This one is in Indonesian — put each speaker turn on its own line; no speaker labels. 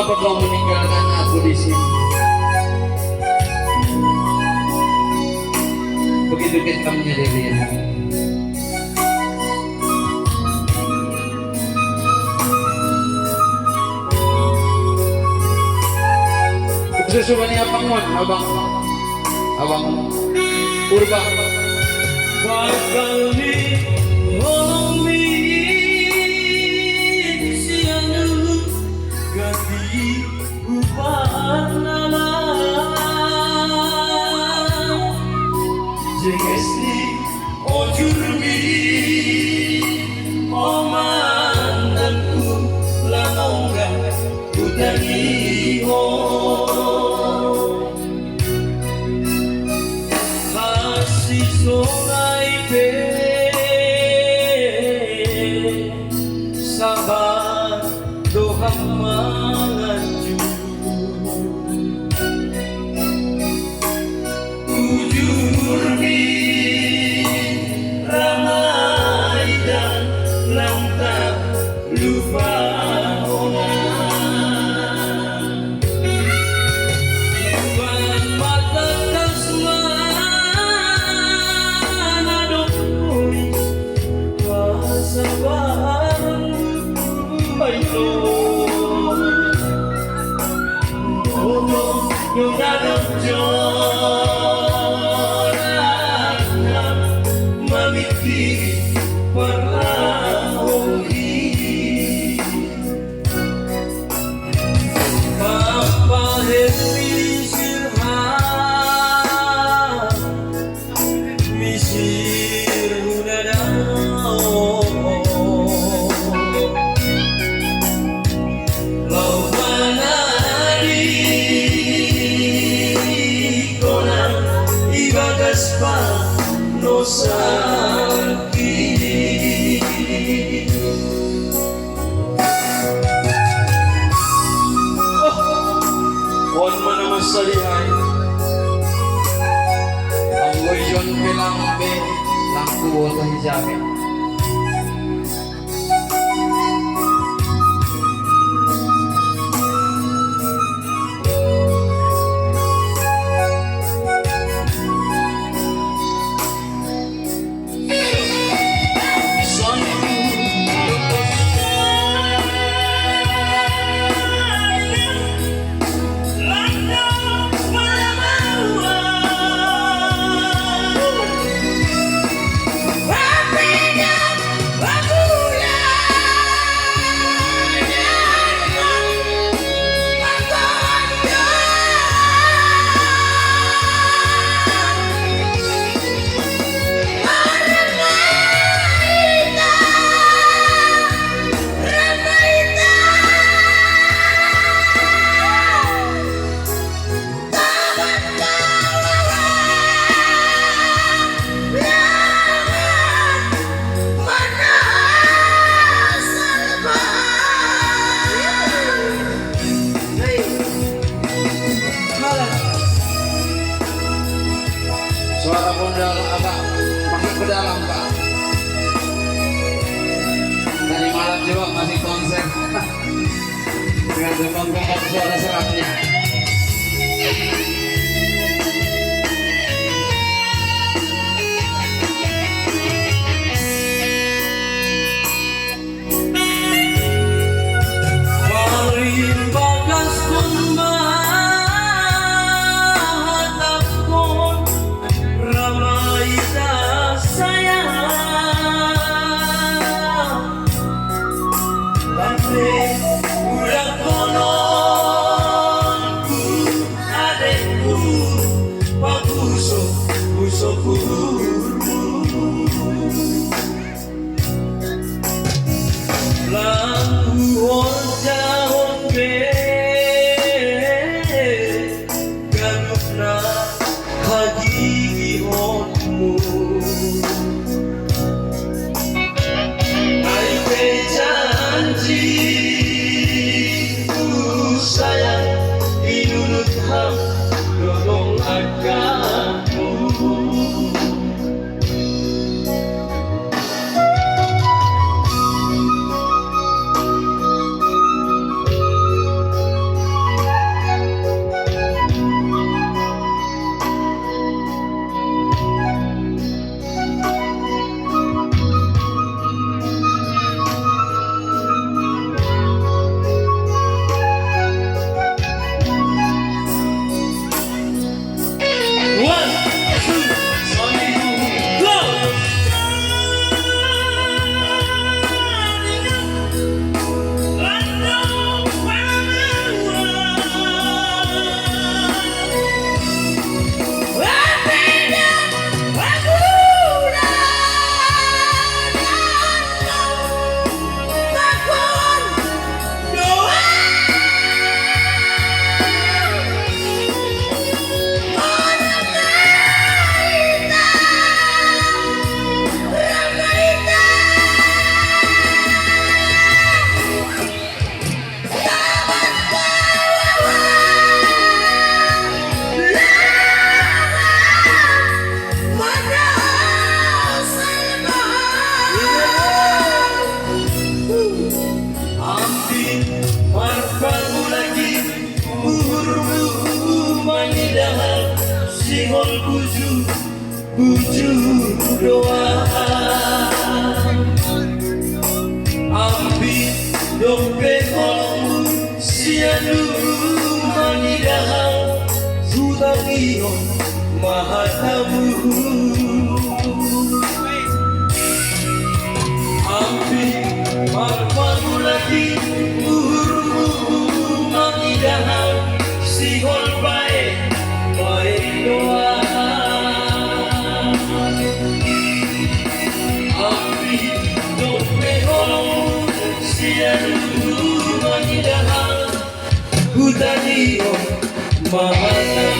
Mengapa kau meninggalkan aku di sini? Begitu kita menyendirian. Sesuanya abang Purba
bakal diholomi siang ganti ubah nama jengesti ojurbi omandanku lanongga udangi sungai pe sabar doha mengaju ujur mi ramai dan lantak lupa yung nagjoran mamiti parahoy papahemisirhan misir hunadaw no sakit on mana masalihay ang goyon bilang be lang kuwo sa hijabi suara kondang agak makin ke dalam Pak. Tadi malam juga masih konser dengan gembang-gembang suara seratnya. Sayang, inunut ham, dodong agakmu
bujur doa ambil dompet kolong sianu manidahang sutangion mahatamu ambil marmulati uhuru manidahang sihol baik baik doa Sianu manidahang hutani oh mahata